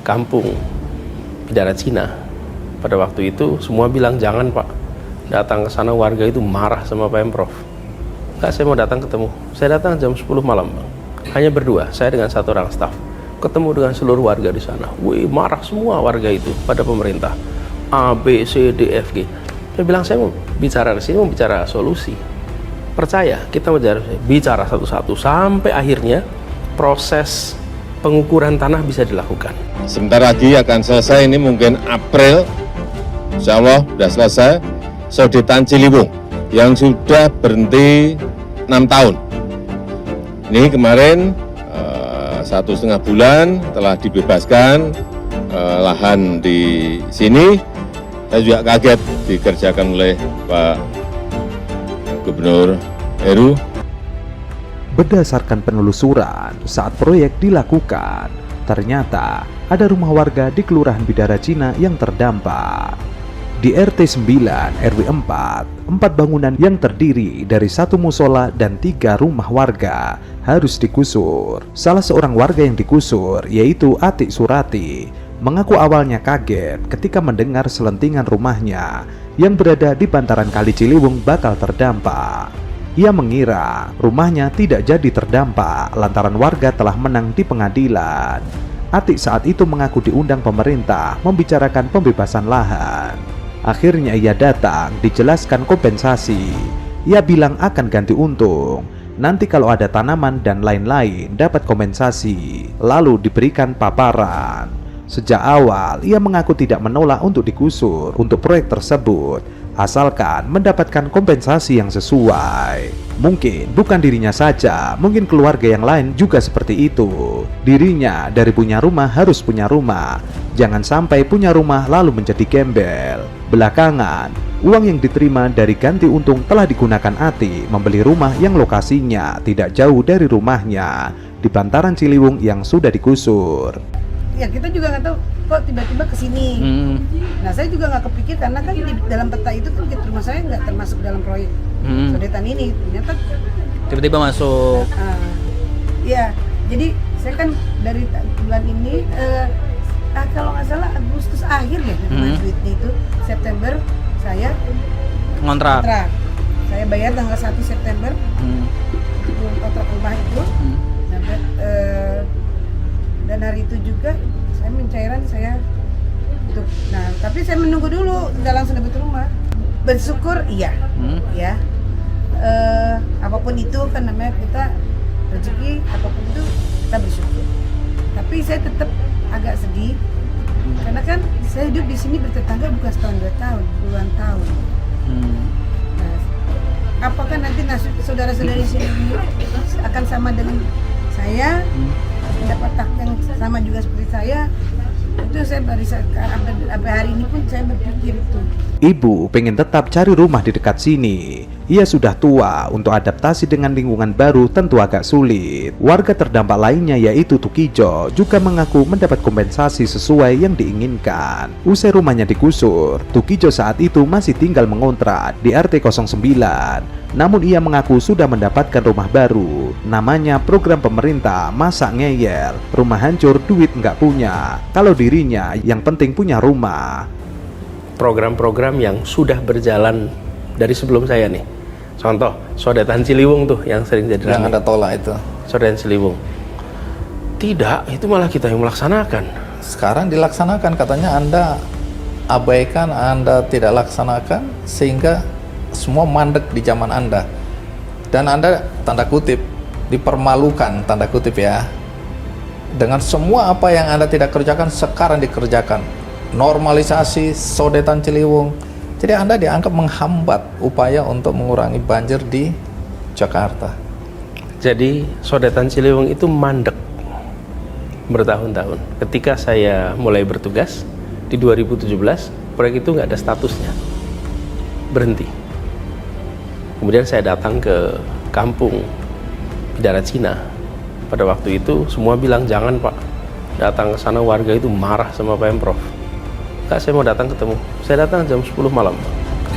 kampung Bidara Cina. Pada waktu itu semua bilang jangan Pak, datang ke sana warga itu marah sama Pemprov. Enggak, saya mau datang ketemu. Saya datang jam 10 malam Bang. Hanya berdua, saya dengan satu orang staf. Ketemu dengan seluruh warga di sana. Wih, marah semua warga itu pada pemerintah. A, B, C, D, F, G. Saya bilang saya mau bicara di sini, mau bicara solusi. Percaya, kita mau bicara satu-satu sampai akhirnya proses pengukuran tanah bisa dilakukan. Sebentar lagi akan selesai, ini mungkin April, insya Allah sudah selesai, Sodetan Ciliwung yang sudah berhenti 6 tahun. Ini kemarin 1,5 bulan telah dibebaskan lahan di sini. Saya juga kaget dikerjakan oleh Pak Gubernur Heru. Berdasarkan penelusuran, saat proyek dilakukan, ternyata ada rumah warga di Kelurahan Bidara Cina yang terdampak. Di RT 9 RW 4, 4 bangunan yang terdiri dari 1 musola dan 3 rumah warga harus digusur. Salah seorang warga yang digusur, yaitu Atik Surati, mengaku awalnya kaget ketika mendengar selentingan rumahnya yang berada di bantaran Kali Ciliwung bakal terdampak. Ia mengira rumahnya tidak jadi terdampak lantaran warga telah menang di pengadilan. Atik saat itu mengaku diundang pemerintah membicarakan pembebasan lahan. Akhirnya ia datang, dijelaskan kompensasi. Ia bilang akan ganti untung. Nanti kalau ada tanaman dan lain-lain dapat kompensasi. Lalu diberikan paparan. Sejak awal ia mengaku tidak menolak untuk digusur untuk proyek tersebut, asalkan mendapatkan kompensasi yang sesuai. Mungkin bukan dirinya saja, mungkin keluarga yang lain juga seperti itu. Dirinya dari punya rumah harus punya rumah. Jangan sampai punya rumah lalu menjadi gembel. Belakangan, uang yang diterima dari ganti untung telah digunakan Ati membeli rumah yang lokasinya tidak jauh dari rumahnya di bantaran Ciliwung yang sudah digusur. Ya kita juga nggak tahu kok tiba-tiba kesini. Nah saya juga nggak kepikir karena kan di dalam peta itu kan rumah saya nggak termasuk dalam proyek Sodetan ini. Ternyata tiba-tiba masuk. Ya jadi saya kan dari bulan ini kalau nggak salah Agustus akhir ya duitnya itu September saya Ngontrak. Saya bayar tanggal 1 September kontrak rumah itu. Dan hari itu juga saya pencairan saya untuk, nah tapi saya menunggu dulu, nggak langsung dapat rumah. Bersyukur iya, ya apapun itu kan namanya kita rezeki, apapun itu kita bersyukur. Tapi saya tetap agak sedih karena kan saya hidup di sini bertetangga bukan setahun 2 tahun, puluhan tahun. Nah, apakah nanti nasib saudara-saudari sini akan sama dengan saya? Mendapat hak yang sama juga seperti saya, itu saya baru sampai hari ini pun saya berpikir itu. Ibu pengen tetap cari rumah di dekat sini. Ia sudah tua, untuk adaptasi dengan lingkungan baru tentu agak sulit. Warga terdampak lainnya yaitu Tukijo juga mengaku mendapat kompensasi sesuai yang diinginkan. Usai rumahnya digusur, Tukijo saat itu masih tinggal mengontrak di RT 09. Namun ia mengaku sudah mendapatkan rumah baru. Namanya program pemerintah Masa Ngeyel. Rumah hancur, duit nggak punya. Kalau dirinya yang penting punya rumah. Program-program yang sudah berjalan dari sebelum saya nih. Contoh, Sodetan Ciliwung tuh yang sering jadi yang Anda tolak itu. Sodetan Ciliwung. Tidak, itu malah kita yang melaksanakan. Sekarang dilaksanakan, katanya Anda abaikan, Anda tidak laksanakan sehingga semua mandek di zaman Anda. Dan Anda tanda kutip dipermalukan, tanda kutip ya. Dengan semua apa yang Anda tidak kerjakan sekarang dikerjakan. Normalisasi Sodetan Ciliwung. Jadi Anda dianggap menghambat upaya untuk mengurangi banjir di Jakarta. Jadi Sodetan Ciliwung itu mandek bertahun-tahun. Ketika saya mulai bertugas di 2017, proyek itu nggak ada statusnya, berhenti. Kemudian saya datang ke kampung Bidara Cina. Pada waktu itu semua bilang jangan Pak, datang ke sana warga itu marah sama Pemprov. Enggak, saya mau datang ketemu. Saya datang jam 10 malam.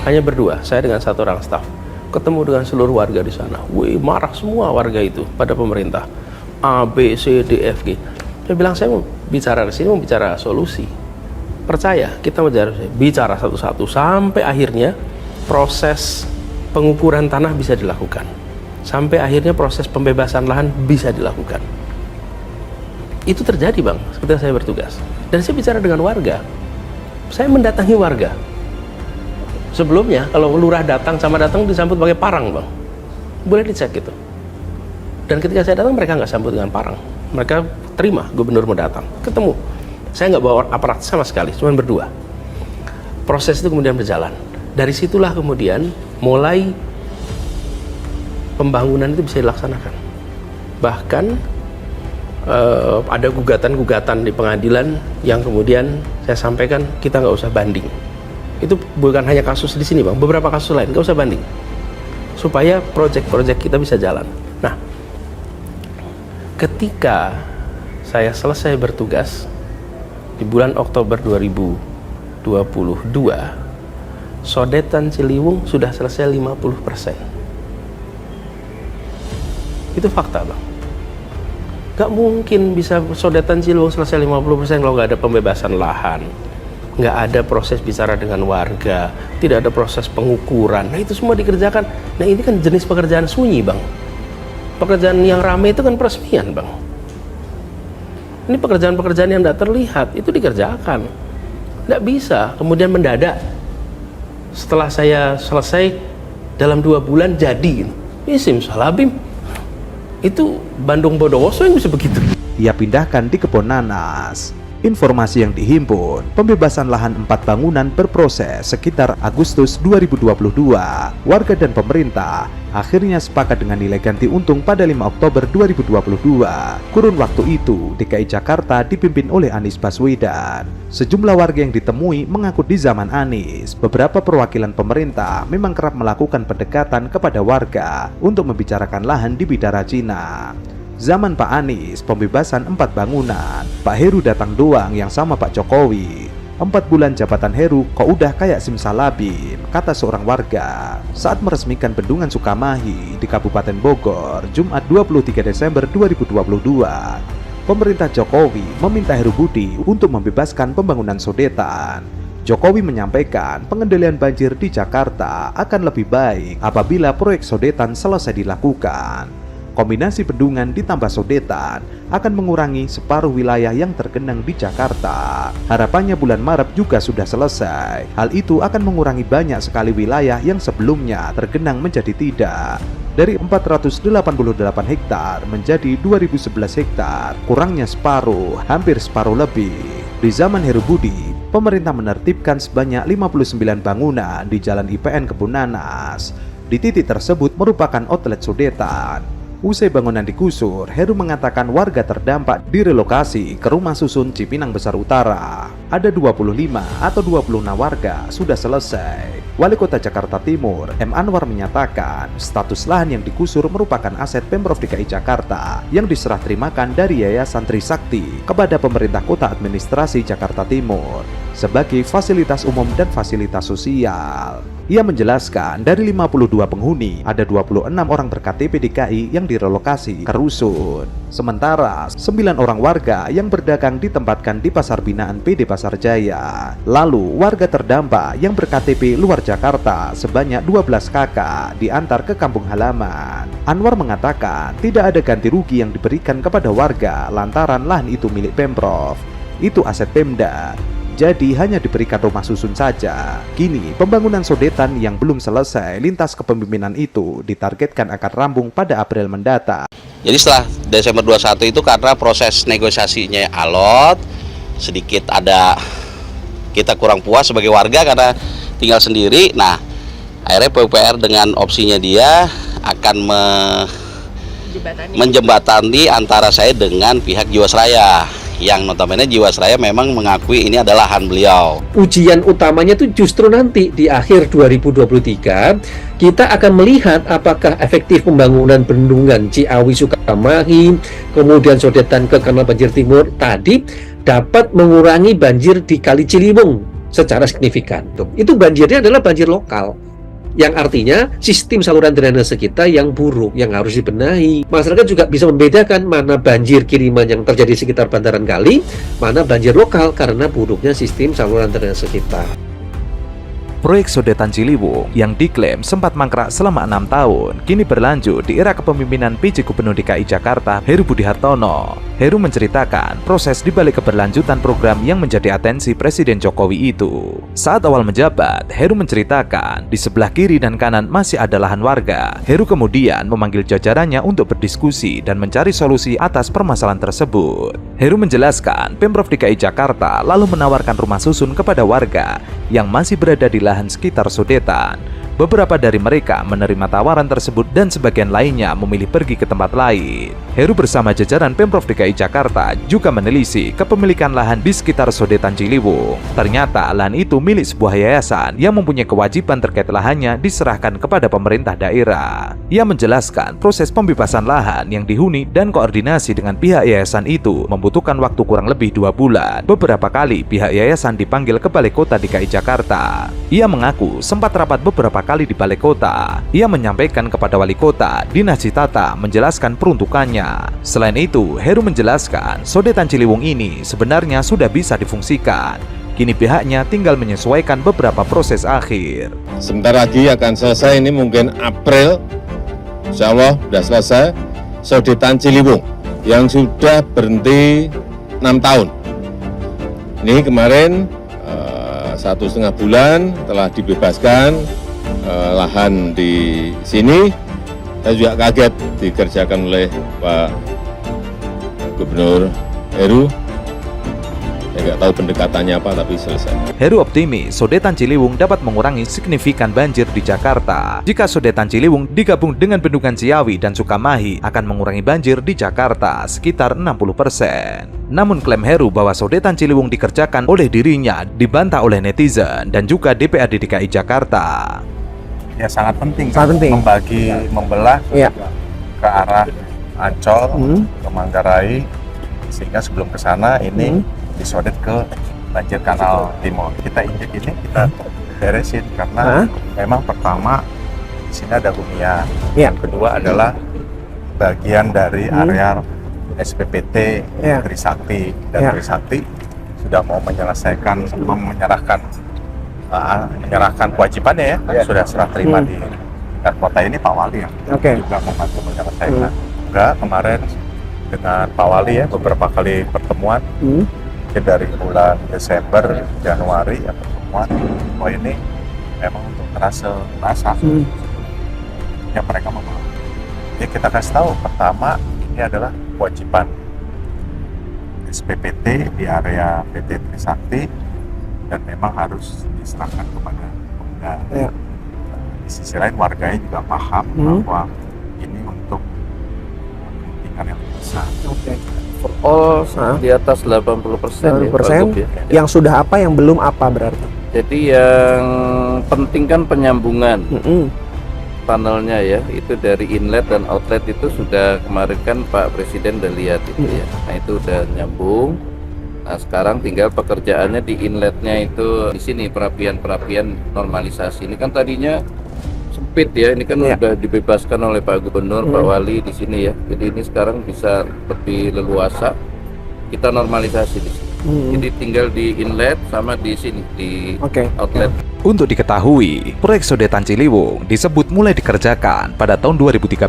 Hanya berdua, saya dengan satu orang staf. Ketemu dengan seluruh warga di sana. Wih, marah semua warga itu pada pemerintah. A, B, C, D, F, G. Saya bilang, saya mau bicara di sini, mau bicara solusi. Percaya, kita bicara satu-satu sampai akhirnya proses pengukuran tanah bisa dilakukan. Sampai akhirnya proses pembebasan lahan bisa dilakukan. Itu terjadi, Bang, ketika saya bertugas. Dan saya bicara dengan warga. Saya mendatangi warga. Sebelumnya, kalau lurah datang disambut pakai parang, Bang. Boleh dicek gitu. Dan ketika saya datang, mereka nggak sambut dengan parang. Mereka terima gubernur mau datang. Ketemu. Saya nggak bawa aparat sama sekali, cuma berdua. Proses itu kemudian berjalan. Dari situlah kemudian mulai pembangunan itu bisa dilaksanakan. Bahkan ada gugatan-gugatan di pengadilan yang kemudian saya sampaikan kita nggak usah banding. Itu bukan hanya kasus di sini, Bang, beberapa kasus lain nggak usah banding, supaya proyek-proyek kita bisa jalan. Nah, ketika saya selesai bertugas di bulan Oktober 2022, Sodetan Ciliwung sudah selesai 50%. Itu fakta, Bang. Gak mungkin bisa Sodetan Ciliwung selesai 50% kalau nggak ada pembebasan lahan, nggak ada proses bicara dengan warga, tidak ada proses pengukuran. Nah, itu semua dikerjakan. Nah, ini kan jenis pekerjaan sunyi, Bang. Pekerjaan yang ramai itu kan peresmian, Bang. Ini pekerjaan-pekerjaan yang tidak terlihat, itu dikerjakan. Nggak bisa kemudian mendadak setelah saya selesai dalam 2 bulan jadi. Ini simsalabim. Itu Bandung Bondowoso yang bisa begitu. Ia pindahkan di kebun nanas. Informasi yang dihimpun, pembebasan lahan 4 bangunan berproses sekitar Agustus 2022. Warga dan pemerintah akhirnya sepakat dengan nilai ganti untung pada 5 Oktober 2022. Kurun waktu itu, DKI Jakarta dipimpin oleh Anies Baswedan. Sejumlah warga yang ditemui mengaku di zaman Anies, beberapa perwakilan pemerintah memang kerap melakukan pendekatan kepada warga untuk membicarakan lahan di Bidara Cina. Zaman Pak Anies, pembebasan 4 bangunan. Pak Heru datang doang yang sama Pak Jokowi. 4 bulan jabatan Heru kok udah kayak simsalabim, kata seorang warga saat meresmikan bendungan Sukamahi di Kabupaten Bogor, Jumat 23 Desember 2022. Pemerintah Jokowi meminta Heru Budi untuk membebaskan pembangunan Sodetan. Jokowi menyampaikan pengendalian banjir di Jakarta akan lebih baik apabila proyek Sodetan selesai dilakukan. Kombinasi bendungan ditambah Sodetan akan mengurangi separuh wilayah yang tergenang di Jakarta. Harapannya bulan Maret juga sudah selesai. Hal itu akan mengurangi banyak sekali wilayah yang sebelumnya tergenang menjadi tidak. Dari 488 hektar menjadi 2011 hektar, kurangnya separuh, hampir separuh lebih. Di zaman Heru Budi, pemerintah menertibkan sebanyak 59 bangunan di Jalan IPN Kebun Nanas. Di titik tersebut merupakan outlet Sodetan. Usai bangunan digusur, Heru mengatakan warga terdampak direlokasi ke rumah susun Cipinang Besar Utara. Ada 25 atau 26 warga sudah selesai. Wali Kota Jakarta Timur, M. Anwar menyatakan status lahan yang digusur merupakan aset Pemprov DKI Jakarta yang diserah terimakan dari Yayasan Trisakti kepada pemerintah Kota Administrasi Jakarta Timur sebagai fasilitas umum dan fasilitas sosial. Ia menjelaskan dari 52 penghuni, ada 26 orang ber-KTP DKI yang direlokasi ke rusun. Sementara 9 orang warga yang berdagang ditempatkan di Pasar Binaan PD Pasar Jaya. Lalu warga terdampak yang ber-KTP luar Jakarta sebanyak 12 kakak diantar ke kampung halaman. Anwar mengatakan tidak ada ganti rugi yang diberikan kepada warga lantaran lahan itu milik Pemprov. Itu aset Pemda. Jadi hanya diberikan rumah susun saja. Kini pembangunan Sodetan yang belum selesai lintas kepemimpinan itu ditargetkan akan rampung pada April mendatang. Jadi setelah Desember 21 itu karena proses negosiasinya alot, sedikit ada kita kurang puas sebagai warga karena tinggal sendiri. Nah, akhirnya PUPR dengan opsinya dia akan menjembatani antara saya dengan pihak Jiwasraya. Yang notabene Jiwasraya memang mengakui ini adalah lahan beliau. Ujian utamanya itu justru nanti di akhir 2023 kita akan melihat apakah efektif pembangunan bendungan Ciawi Sukamahi, kemudian Sodetan ke Kanal Banjir Timur tadi dapat mengurangi banjir di Kali Ciliwung secara signifikan. Itu banjirnya adalah banjir lokal. yang artinya sistem saluran drainase kita yang buruk, yang harus dibenahi. Masyarakat juga bisa membedakan mana banjir kiriman yang terjadi di sekitar bantaran kali, mana banjir lokal karena buruknya sistem saluran drainase kita. Proyek Sodetan Ciliwung yang diklaim sempat mangkrak selama 6 tahun, kini berlanjut di era kepemimpinan PJ Gubernur DKI Jakarta, Heru Budi Hartono. Heru menceritakan proses dibalik keberlanjutan program yang menjadi atensi Presiden Jokowi itu. Saat awal menjabat, Heru menceritakan di sebelah kiri dan kanan masih ada lahan warga. Heru kemudian memanggil jajarannya untuk berdiskusi dan mencari solusi atas permasalahan tersebut. Heru menjelaskan Pemprov DKI Jakarta lalu menawarkan rumah susun kepada warga yang masih berada di lahan sekitar Sodetan. Beberapa dari mereka menerima tawaran tersebut dan sebagian lainnya memilih pergi ke tempat lain. Heru bersama jajaran Pemprov DKI Jakarta juga menelisik kepemilikan lahan di sekitar Sodetan Ciliwung. Ternyata lahan itu milik sebuah yayasan yang mempunyai kewajiban terkait lahannya diserahkan kepada pemerintah daerah. Ia menjelaskan proses pembebasan lahan yang dihuni dan koordinasi dengan pihak yayasan itu membutuhkan waktu kurang lebih 2 bulan. Beberapa kali pihak yayasan dipanggil ke Balai Kota DKI Jakarta. Ia mengaku sempat rapat beberapa kali di Balai Kota. Ia menyampaikan kepada Wali Kota, Dinas Citata menjelaskan peruntukannya. Selain itu, Heru menjelaskan Sodetan Ciliwung ini sebenarnya sudah bisa difungsikan. Kini pihaknya tinggal menyesuaikan beberapa proses akhir. Sebentar lagi akan selesai, ini mungkin April, insya Allah sudah selesai, Sodetan Ciliwung yang sudah berhenti 6 tahun. Ini kemarin 1,5 bulan telah dibebaskan lahan di sini. Saya juga kaget dikerjakan oleh Pak Gubernur Heru. Saya nggak tahu pendekatannya apa, tapi selesai. Heru optimis Sodetan Ciliwung dapat mengurangi signifikan banjir di Jakarta. Jika Sodetan Ciliwung digabung dengan Bendungan Ciawi dan Sukamahi akan mengurangi banjir di Jakarta sekitar 60%. Namun klaim Heru bahwa Sodetan Ciliwung dikerjakan oleh dirinya dibantah oleh netizen dan juga DPRD DKI Jakarta. Ya sangat penting, membagi, membelah ke arah Ancol, ke Manggarai, sehingga sebelum ke sana ini disodet ke banjir kanal timur. Kita injek ini, kita beresin karena memang pertama di sini ada hunian, yang kedua adalah bagian dari area SPPT Trisakti, dan Trisakti sudah mau menyelesaikan, menyerahkan kewajibannya sudah serah terima di tingkat kota ini Pak Wali juga membantu menyelesaikan. Juga kemarin dengan Pak Wali beberapa kali pertemuan, dari bulan Desember, Januari pertemuan, ini memang untuk terasa yang mereka memahami. Jadi kita kasih tahu, pertama ini adalah kewajiban SPPT di area PT Trisakti dan memang harus diserahkan kepada Pemda. Di sisi lain warganya juga paham bahwa ini untuk kepentingan yang besar. Overall di atas 80%, ya. Yang sudah apa, yang belum apa berarti? Jadi yang penting kan penyambungan tunnelnya ya, itu dari inlet dan outlet itu sudah kemarin kan Pak Presiden udah lihat itu ya. Nah itu udah nyambung. Nah sekarang tinggal pekerjaannya di inletnya itu di sini, perapian normalisasi. Ini kan tadinya sempit ya, ini kan udah dibebaskan oleh Pak Gubernur, Pak Wali di sini ya. Jadi ini sekarang bisa lebih leluasa kita normalisasi di sini. Jadi tinggal di inlet sama di sini di outlet. Untuk diketahui, proyek Sodetan Ciliwung disebut mulai dikerjakan pada tahun 2013.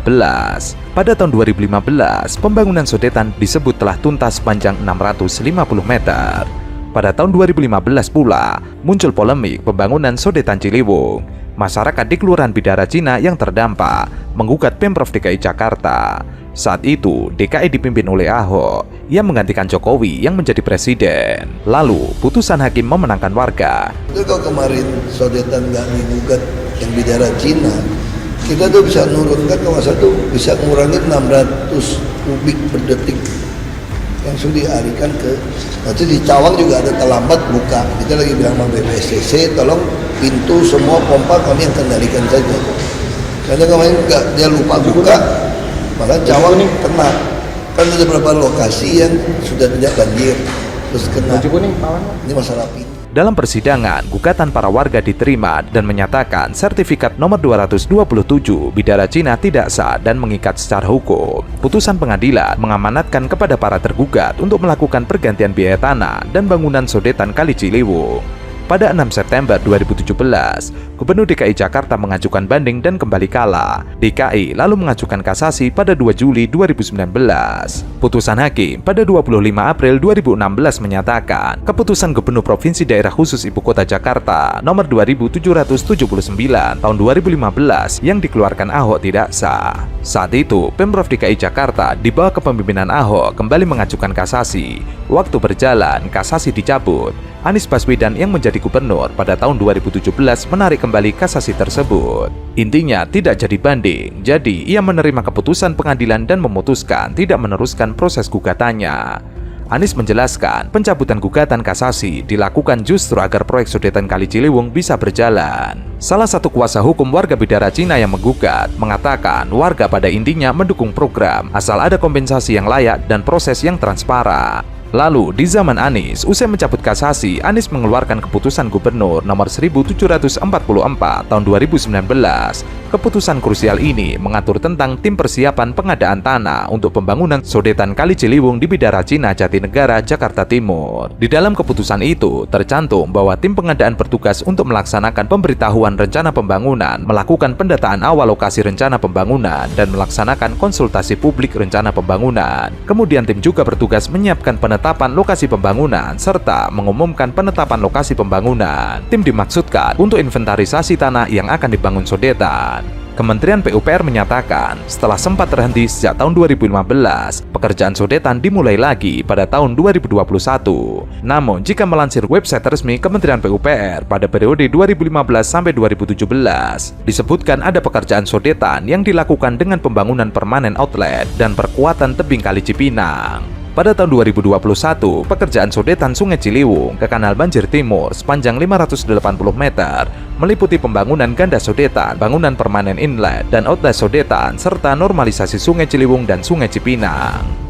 Pada tahun 2015, pembangunan Sodetan disebut telah tuntas sepanjang 650 meter. Pada tahun 2015 pula, muncul polemik pembangunan Sodetan Ciliwung. Masyarakat di Kelurahan Bidara Cina yang terdampak menggugat Pemprov DKI Jakarta. Saat itu, DKI dipimpin oleh Ahok yang menggantikan Jokowi yang menjadi presiden. Lalu, putusan hakim memenangkan warga. Kalau kemarin Sodetan nggak digugat yang Bidara Cina, kita tuh bisa nurunkan kawasan tuh bisa mengurangi 600 kubik per detik yang sudah dialihkan ke. Nanti di Cawang juga ada terlambat buka. Kita lagi bilang sama BPSCC, tolong pintu semua pompa kami yang kendalikan saja. Karena kemarin dia lupa buka, maka Cawang kena. Kan ada beberapa lokasi yang sudah tidak banjir terus kena. Ini masalah pintu. Dalam persidangan, gugatan para warga diterima dan menyatakan sertifikat nomor 227 Bidara Cina tidak sah dan mengikat secara hukum. Putusan pengadilan mengamanatkan kepada para tergugat untuk melakukan pergantian biaya tanah dan bangunan sodetan Kali Ciliwung. Pada 6 September 2017, Gubernur DKI Jakarta mengajukan banding dan kembali kalah. DKI lalu mengajukan kasasi pada 2 Juli 2019. Putusan hakim pada 25 April 2016 menyatakan keputusan Gubernur Provinsi Daerah Khusus Ibu Kota Jakarta nomor 2779 tahun 2015 yang dikeluarkan Ahok tidak sah. Saat itu, Pemprov DKI Jakarta di bawah kepemimpinan Ahok kembali mengajukan kasasi. Waktu berjalan, kasasi dicabut. Anies Baswedan yang menjadi gubernur pada tahun 2017 menarik kembali kasasi tersebut. Intinya tidak jadi banding, jadi ia menerima keputusan pengadilan dan memutuskan tidak meneruskan proses gugatannya. Anies menjelaskan pencabutan gugatan kasasi dilakukan justru agar proyek sodetan Kali Ciliwung bisa berjalan. Salah satu kuasa hukum warga Bidara Cina yang menggugat mengatakan warga pada intinya mendukung program asal ada kompensasi yang layak dan proses yang transparan. Lalu, di zaman Anies, usai mencabut kasasi, Anies mengeluarkan keputusan gubernur nomor 1744 tahun 2019. Keputusan krusial ini mengatur tentang tim persiapan pengadaan tanah untuk pembangunan sodetan Kali Ciliwung di Bidara Cina, Jatinegara, Jakarta Timur. Di dalam keputusan itu, tercantum bahwa tim pengadaan bertugas untuk melaksanakan pemberitahuan rencana pembangunan, melakukan pendataan awal lokasi rencana pembangunan, dan melaksanakan konsultasi publik rencana pembangunan. Kemudian tim juga bertugas menyiapkan penetapan lokasi pembangunan serta mengumumkan penetapan lokasi pembangunan. Tim dimaksudkan untuk inventarisasi tanah yang akan dibangun sodetan. Kementerian PUPR menyatakan setelah sempat terhenti sejak tahun 2015, pekerjaan sodetan dimulai lagi pada tahun 2021. Namun, jika melansir website resmi Kementerian PUPR pada periode 2015 sampai 2017, disebutkan ada pekerjaan sodetan yang dilakukan dengan pembangunan permanen outlet dan perkuatan tebing Kali Cipinang. Pada tahun 2021, pekerjaan sodetan Sungai Ciliwung ke Kanal Banjir Timur sepanjang 580 meter meliputi pembangunan ganda sodetan, bangunan permanen inlet dan outlet sodetan, serta normalisasi Sungai Ciliwung dan Sungai Cipinang.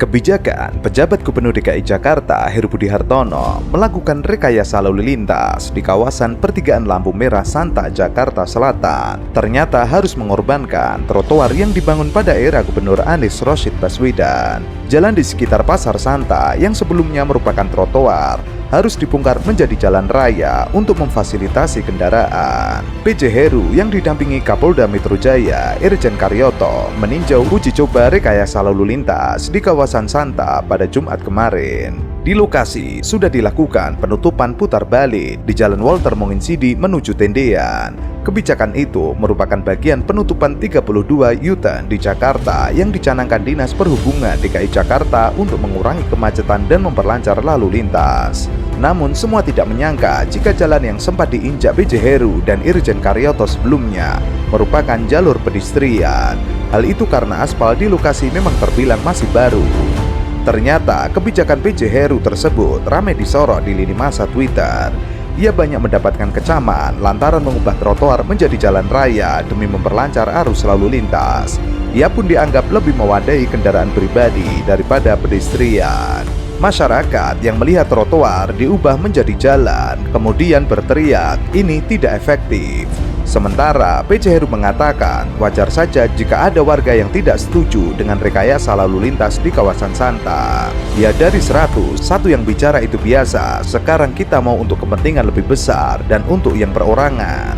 Kebijakan pejabat Gubernur DKI Jakarta Heru Budi Hartono melakukan rekayasa lalu lintas di kawasan pertigaan lampu merah Santa, Jakarta Selatan ternyata harus mengorbankan trotoar yang dibangun pada era Gubernur Anies Rashid Baswedan. Jalan di sekitar Pasar Santa yang sebelumnya merupakan trotoar harus dibongkar menjadi jalan raya untuk memfasilitasi kendaraan. PJ Heru yang didampingi Kapolda Metro Jaya Irjen Karyoto meninjau uji coba rekayasa lalu lintas di kawasan Santa pada Jumat kemarin. Di lokasi sudah dilakukan penutupan putar balik di Jalan Walter Monginsidi menuju Tendean. Kebijakan itu merupakan bagian penutupan 32 U-turn di Jakarta yang dicanangkan Dinas Perhubungan DKI Jakarta untuk mengurangi kemacetan dan memperlancar lalu lintas. Namun semua tidak menyangka jika jalan yang sempat diinjak PJ Heru dan Irjen Karyoto sebelumnya merupakan jalur pedestrian. Hal itu karena aspal di lokasi memang terbilang masih baru. Ternyata kebijakan PJ Heru tersebut ramai disorot di lini masa Twitter. Ia banyak mendapatkan kecaman lantaran mengubah trotoar menjadi jalan raya demi memperlancar arus lalu lintas. Ia pun dianggap lebih mewadahi kendaraan pribadi daripada pedestrian. Masyarakat yang melihat trotoar diubah menjadi jalan kemudian berteriak ini tidak efektif. Sementara PJ Heru mengatakan wajar saja jika ada warga yang tidak setuju dengan rekayasa lalu lintas di kawasan Santa. Ya dari 100, satu yang bicara itu biasa, sekarang kita mau untuk kepentingan lebih besar dan untuk yang perorangan.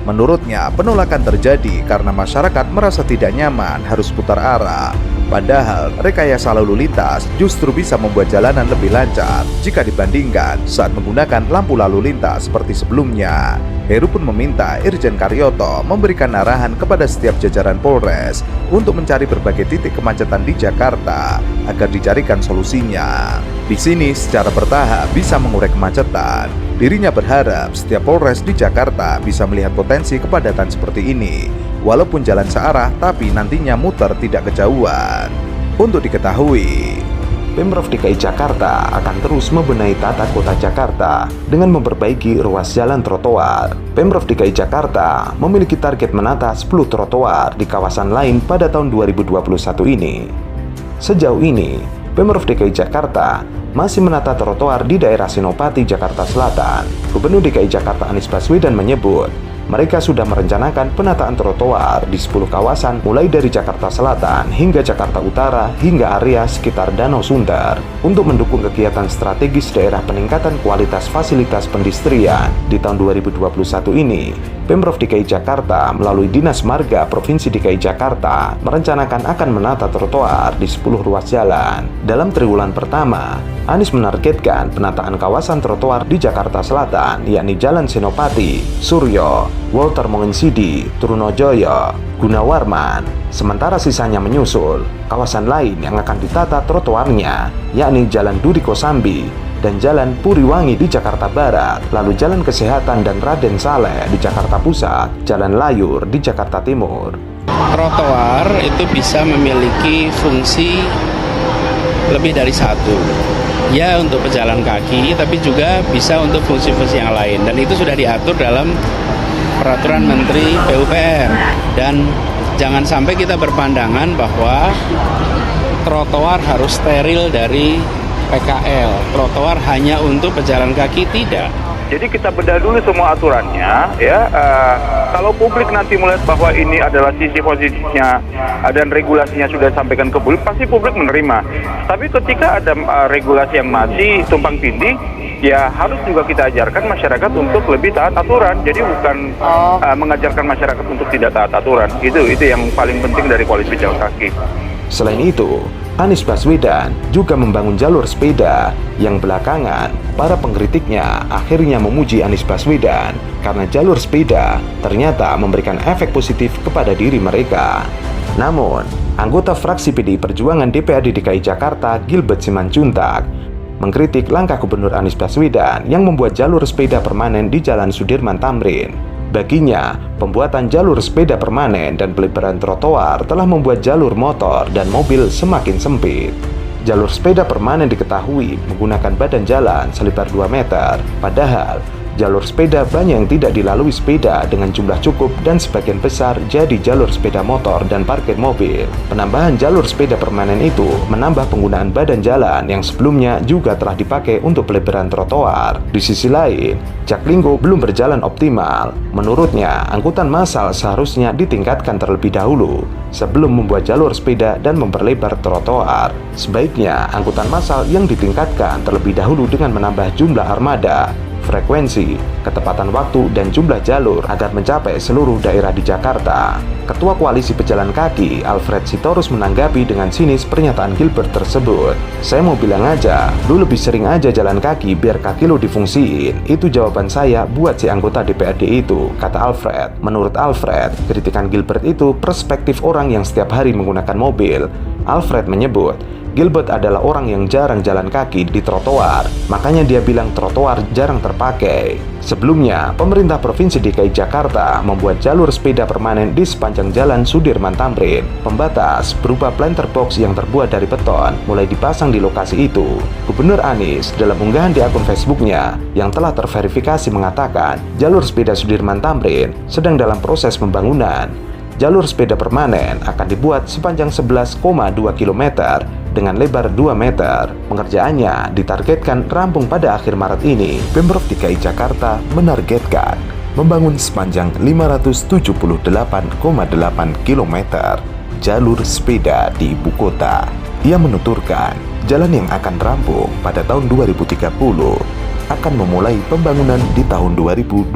Menurutnya penolakan terjadi karena masyarakat merasa tidak nyaman harus putar arah. Padahal rekayasa lalu lintas justru bisa membuat jalanan lebih lancar jika dibandingkan saat menggunakan lampu lalu lintas seperti sebelumnya. Heru pun meminta Irjen Karyoto memberikan arahan kepada setiap jajaran Polres untuk mencari berbagai titik kemacetan di Jakarta agar dicarikan solusinya. Di sini secara bertahap bisa mengurai kemacetan. Dirinya berharap setiap Polres di Jakarta bisa melihat potensi kepadatan seperti ini, walaupun jalan searah tapi nantinya muter tidak kejauhan. Untuk diketahui, Pemprov DKI Jakarta akan terus membenahi tata kota Jakarta dengan memperbaiki ruas jalan trotoar. Pemprov DKI Jakarta memiliki target menata 10 trotoar di kawasan lain pada tahun 2021 ini. Sejauh ini, Pemprov DKI Jakarta masih menata trotoar di daerah Senopati, Jakarta Selatan. Gubernur DKI Jakarta Anies Baswedan menyebut, mereka sudah merencanakan penataan trotoar di 10 kawasan mulai dari Jakarta Selatan hingga Jakarta Utara hingga area sekitar Danau Sunter untuk mendukung kegiatan strategis daerah peningkatan kualitas fasilitas pendistrian. Di tahun 2021 ini, Pemprov DKI Jakarta melalui Dinas Marga Provinsi DKI Jakarta merencanakan akan menata trotoar di 10 ruas jalan. Dalam triwulan pertama, Anies menargetkan penataan kawasan trotoar di Jakarta Selatan, yakni Jalan Senopati, Suryo, Walter Mongensidi, Trunojoyo, Gunawarman. Sementara sisanya menyusul kawasan lain yang akan ditata trotoarnya, yakni Jalan Duri Kosambi dan Jalan Puriwangi di Jakarta Barat, lalu Jalan Kesehatan dan Raden Saleh di Jakarta Pusat, Jalan Layur di Jakarta Timur. Trotoar itu bisa memiliki fungsi lebih dari satu. Ya, untuk pejalan kaki, tapi juga bisa untuk fungsi-fungsi yang lain. Dan itu sudah diatur dalam Peraturan Menteri PUPR. Dan jangan sampai kita berpandangan bahwa trotoar harus steril dari PKL. Trotoar hanya untuk pejalan kaki, tidak. Jadi kita bedah dulu semua aturannya, ya. Kalau publik nanti melihat bahwa ini adalah sisi positifnya dan regulasinya sudah disampaikan ke publik, pasti publik menerima. Tapi ketika ada regulasi yang masih tumpang tindih, ya harus juga kita ajarkan masyarakat untuk lebih taat aturan. Jadi bukan mengajarkan masyarakat untuk tidak taat aturan. Itu yang paling penting dari koalisi pejalan kaki. Selain itu, Anies Baswedan juga membangun jalur sepeda yang belakangan para pengkritiknya akhirnya memuji Anies Baswedan karena jalur sepeda ternyata memberikan efek positif kepada diri mereka. Namun, anggota fraksi PDI Perjuangan DPRD DKI Jakarta Gilbert Simanjuntak mengkritik langkah Gubernur Anies Baswedan yang membuat jalur sepeda permanen di Jalan Sudirman Tamrin. Baginya, pembuatan jalur sepeda permanen dan pelebaran trotoar telah membuat jalur motor dan mobil semakin sempit. Jalur sepeda permanen diketahui menggunakan badan jalan selebar 2 meter, padahal jalur sepeda banyak yang tidak dilalui sepeda dengan jumlah cukup dan sebagian besar jadi jalur sepeda motor dan parkir mobil. Penambahan jalur sepeda permanen itu menambah penggunaan badan jalan yang sebelumnya juga telah dipakai untuk pelebaran trotoar. Di sisi lain, Jaklingko belum berjalan optimal. Menurutnya, angkutan massal seharusnya ditingkatkan terlebih dahulu sebelum membuat jalur sepeda dan memperlebar trotoar. Sebaiknya, angkutan massal yang ditingkatkan terlebih dahulu dengan menambah jumlah armada, frekuensi, ketepatan waktu, dan jumlah jalur agar mencapai seluruh daerah di Jakarta. Ketua Koalisi Pejalan Kaki, Alfred Sitorus, menanggapi dengan sinis pernyataan Gilbert tersebut. "Saya mau bilang aja, lu lebih sering aja jalan kaki biar kaki lu difungsiin. Itu jawaban saya buat si anggota DPRD itu," kata Alfred. Menurut Alfred, kritikan Gilbert itu perspektif orang yang setiap hari menggunakan mobil. Alfred menyebut, Gilbert adalah orang yang jarang jalan kaki di trotoar, makanya dia bilang trotoar jarang terpakai. Sebelumnya, pemerintah Provinsi DKI Jakarta membuat jalur sepeda permanen di sepanjang Jalan Sudirman Tamrin. Pembatas berupa planter box yang terbuat dari beton mulai dipasang di lokasi itu. Gubernur Anies dalam unggahan di akun Facebooknya yang telah terverifikasi mengatakan jalur sepeda Sudirman Tamrin sedang dalam proses pembangunan. Jalur sepeda permanen akan dibuat sepanjang 11,2 km dengan lebar 2 meter. Pengerjaannya ditargetkan rampung pada akhir Maret ini. Pemprov DKI Jakarta menargetkan membangun sepanjang 578,8 km jalur sepeda di ibu kota. Ia menuturkan, jalan yang akan rampung pada tahun 2030 akan memulai pembangunan di tahun 2021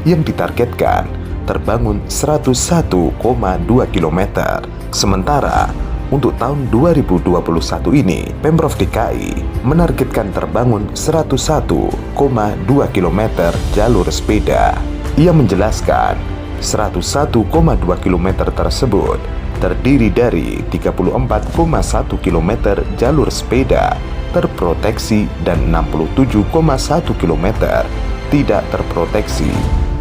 yang ditargetkan terbangun 101,2 km. Sementara untuk tahun 2021 ini, Pemprov DKI menargetkan terbangun 101,2 km jalur sepeda. Ia menjelaskan, 101,2 km tersebut terdiri dari 34,1 km jalur sepeda terproteksi dan 67,1 km tidak terproteksi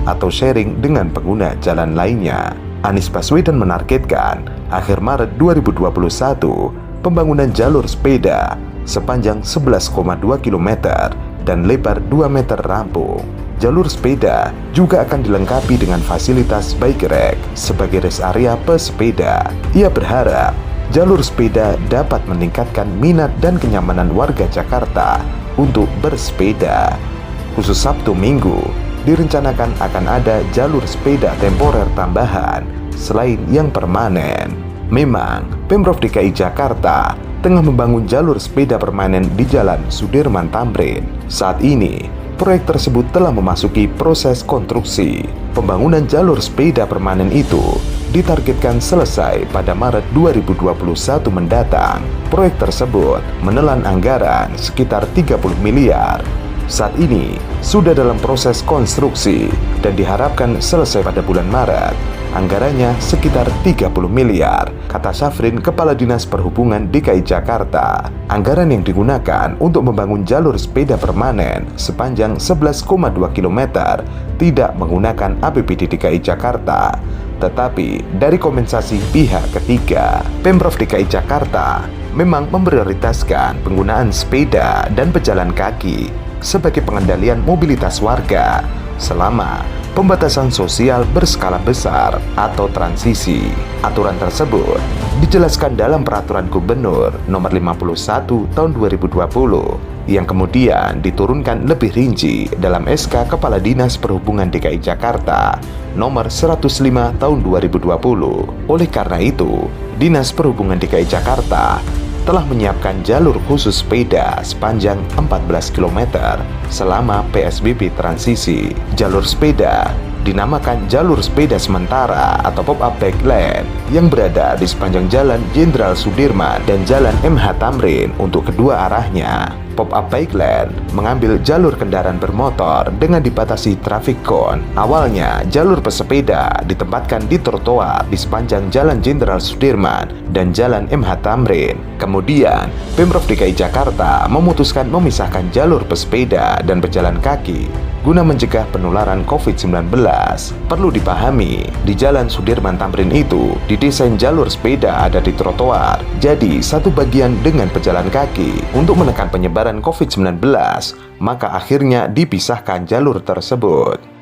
atau sharing dengan pengguna jalan lainnya. Anies Baswedan menargetkan akhir Maret 2021 pembangunan jalur sepeda sepanjang 11,2 km dan lebar 2 meter rampung. Jalur sepeda juga akan dilengkapi dengan fasilitas bike rack sebagai rest area pesepeda. Ia berharap jalur sepeda dapat meningkatkan minat dan kenyamanan warga Jakarta untuk bersepeda. Khusus Sabtu Minggu, direncanakan akan ada jalur sepeda temporer tambahan selain yang permanen. Memang, Pemprov DKI Jakarta tengah membangun jalur sepeda permanen di Jalan Sudirman Tamrin. Saat ini, proyek tersebut telah memasuki proses konstruksi. Pembangunan jalur sepeda permanen itu ditargetkan selesai pada Maret 2021 mendatang. Proyek tersebut menelan anggaran sekitar 30 miliar. Saat ini sudah dalam proses konstruksi dan diharapkan selesai pada bulan Maret. Anggarannya sekitar 30 miliar, kata Syafrin, Kepala Dinas Perhubungan DKI Jakarta. Anggaran yang digunakan untuk membangun jalur sepeda permanen sepanjang 11,2 km tidak menggunakan APBD DKI Jakarta, tetapi dari kompensasi pihak ketiga. Pemprov DKI Jakarta memang memprioritaskan penggunaan sepeda dan pejalan kaki sebagai pengendalian mobilitas warga selama pembatasan sosial berskala besar atau transisi. Aturan tersebut dijelaskan dalam Peraturan Gubernur Nomor 51 Tahun 2020 yang kemudian diturunkan lebih rinci dalam SK Kepala Dinas Perhubungan DKI Jakarta Nomor 105 Tahun 2020. Oleh karena itu, Dinas Perhubungan DKI Jakarta telah menyiapkan jalur khusus sepeda sepanjang 14 km selama PSBB transisi. Jalur sepeda dinamakan jalur sepeda sementara atau pop-up bike lane yang berada di sepanjang Jalan Jenderal Sudirman dan Jalan MH Tamrin untuk kedua arahnya. Pop-up bike lane mengambil jalur kendaraan bermotor dengan dibatasi traffic cone. Awalnya, jalur pesepeda ditempatkan di trotoar di sepanjang Jalan Jenderal Sudirman dan Jalan MH Tamrin. Kemudian, Pemprov DKI Jakarta memutuskan memisahkan jalur pesepeda dan pejalan kaki guna mencegah penularan COVID-19. Perlu dipahami, di Jalan Sudirman Tamrin itu didesain jalur sepeda ada di trotoar, jadi satu bagian dengan pejalan kaki. Untuk menekan penyebaran COVID-19, maka akhirnya dipisahkan jalur tersebut.